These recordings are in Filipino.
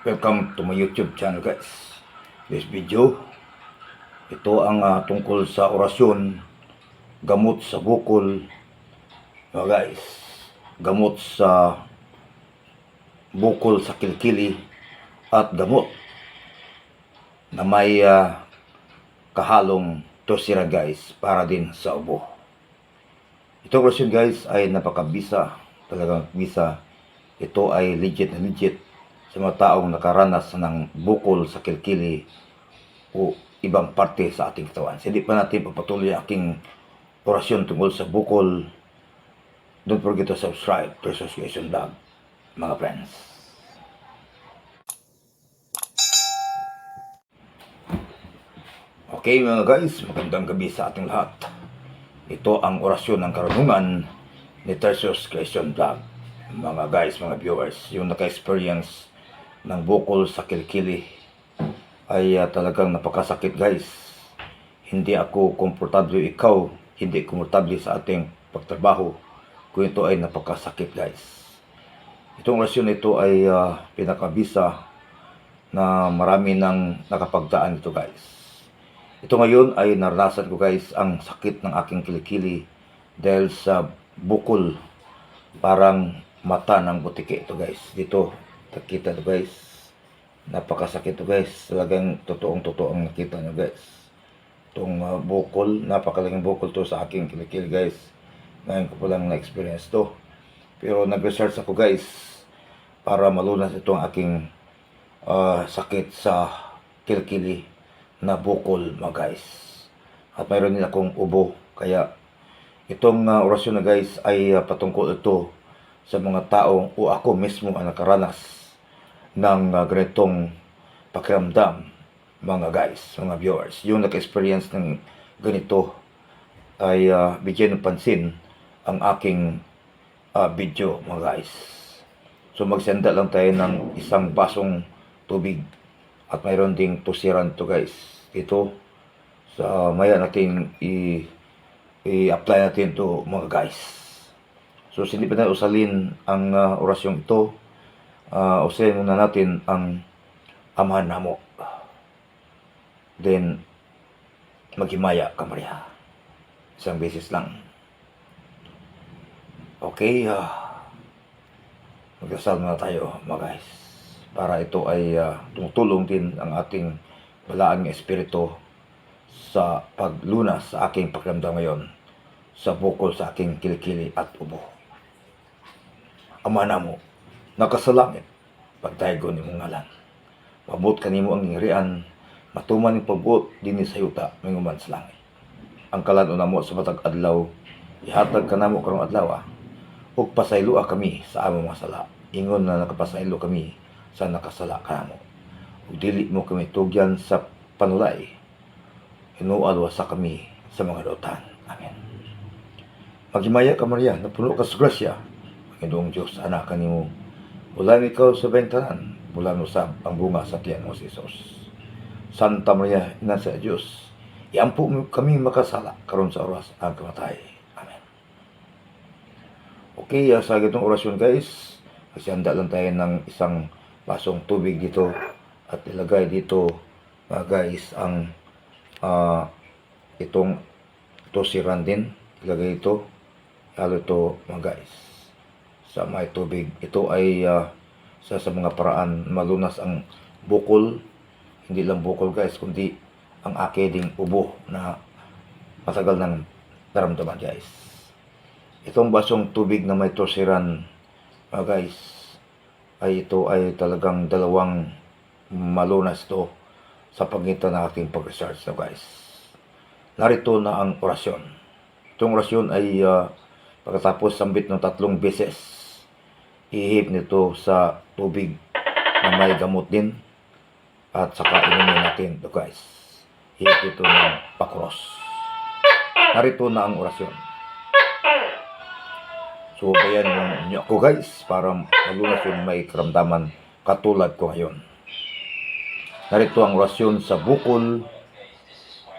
Welcome to my YouTube channel guys. This video, ito ang tungkol sa orasyon, gamot sa bukol, guys. Gamot sa bukol sa kilkili at gamot na may kahalong tosira guys para din sa ubo. Itong orasyon guys ay napakabisa, talagang bisa. Ito ay legit na legit sa mga taong nakaranas ng bukol sa kilkili o ibang parte sa ating katawan. Hindi pa natin papatuloy ang aking orasyon tungkol sa bukol. Don't forget to subscribe to Association Vlog, mga friends. Okay mga guys, magandang gabi sa ating lahat. Ito ang orasyon ng karunungan ni Tertius Creation Vlog. Mga guys, mga viewers, yung naka-experience ng bukol sa kilkili ay talagang napakasakit guys. Hindi ako komportable, ikaw hindi komportable sa ating pagtrabaho kung ito ay napakasakit guys. Itong orasyon ito ay pinakabisa na marami nang nakapagdaan ito guys. Ito ngayon ay naranasan ko guys ang sakit ng aking kilikili dahil sa bukol, parang mata ng butike ito guys. Dito nakita ito guys, napakasakit ito guys. Talagang totoong ang nakita nyo guys. Itong bukol, napakalaking bukol to sa aking kilikili guys. Ngayon ko palang na-experience to, pero nag-research ako guys para malunas itong aking sakit sa kilikili na bukol mga guys. At mayroon din akong ubo, kaya itong orasyon na guys ay patungkol ito sa mga taong o ako mismo ang nakaranas ng ganitong pakiramdam mga guys, mga viewers. Yung naka-experience ng ganito ay bigyan ng pansin ang aking video mga guys. So magsenda lang tayo ng isang basong tubig at mayroon ding tusiran to guys. Ito sa maya natin i-apply natin to mga guys. So hindi pa natin usalin ang orasyong ito. Usalin muna natin ang Amahan Namo. Then maghimaya ka Maria. Isang beses lang. Okay, magdasal muna tayo mga guys. Para ito ay tumutulong din ang ating balaan ng espiritu sa paglunas sa aking pakiramdam ngayon sa bukol sa aking kilikili at ubo. Amahan Namo, nakasalangit, pagdayon ni mong ngalan. Mabot kanimo ang ngirian, matuman ni pagbuot din sa yuta, minguman sa langit. Ang kalan namo sa matag adlaw, ihatag ka namo karong adlaw, ug pasayloa kami sa among mga sala. Ingon na nakapasaylo kami sa nakasala kanamo. Ug dili mo kami tugyan sa panulay. Hinualwa sa kami sa mga dautan. Amen. Maghimaya ka Maria, napuno ka sa grasya. Panginoong Diyos, anak kanimo. Bulan ikaw sa bentanan, bulan usab ang bunga sa tiyan mo si Jesus. Santa Maria, ina sa Diyos, iampo mo kami makasala karon sa oras ang kamatay. Amen. Okay, sa gitong orasyon guys, magsihanda lang tayo ng isang basong tubig dito at ilagay dito guys ang itong siran din. Ilagay ito, halo ito mga guys sa may tubig. Ito ay sa mga paraan malunas ang bukol. Hindi lang bukol guys, kundi ang aking ubo na matagal nang naramdaman guys. Itong basong tubig na may tosiran guys, ay ito ay talagang dalawang malunas to sa pagitan ng ating pag-research na guys. Narito na ang orasyon. Itong orasyon ay pagkatapos sambit ng 3 beses, ihip nito sa tubig na may gamot din at saka inumin natin ito guys. Ihip ito ng pakros. Narito na ang orasyon. So bayan niyo ako guys para malunas yung may karamdaman katulad ko ngayon. Narito ang orasyon sa bukol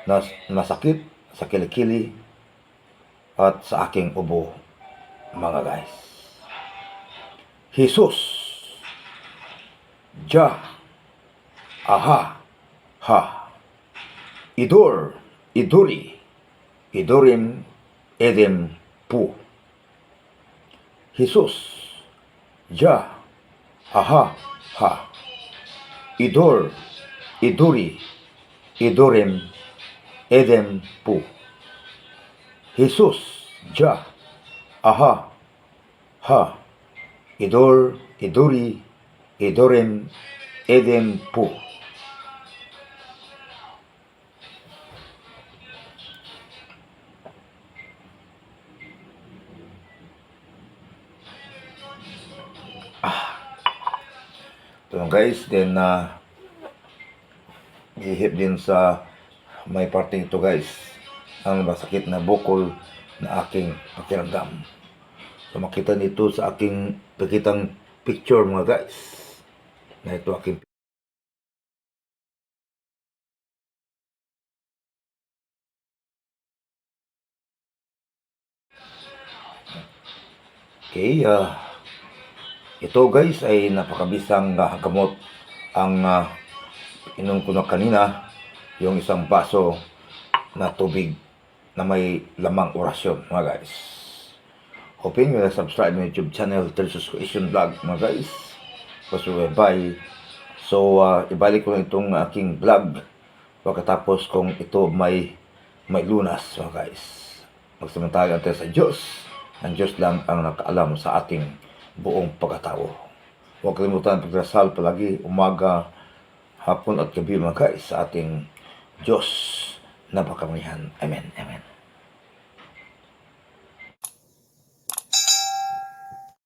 na masakit sa kilikili at sa aking ubo mga guys. Jesus, Jah, aha, ha. Idor, iduri, idorim, edem, pu. Jesus, ja, aha, ha. Idor, iduri, idorem, edem, pu. Jesus, ja, aha, ha. Idor, iduri, idorem, edem, pu. Ito guys, then ihip din sa may parting ito guys, ang masakit na bukol na aking pakiramdam. So makita nito sa aking pakitang picture mga guys, na ito aking okay, ito guys ay napakabisang gamot ang inom ko na kanina, yung isang baso na tubig na may lamang orasyon mga guys. Hoping you subscribe my YouTube channel, Tertius Creation Vlog mga guys. Bye. So ibalik ko lang itong aking vlog pagkatapos kung ito may lunas mga guys. Magsamantala tayo sa Diyos. Ang Diyos lang ang nakaalam sa ating buong pagkatao. Huwag kalimutan pagdasal palagi, umaga, hapon at gabi mga guys sa ating Diyos na pagkamalihan. Amen. Amen.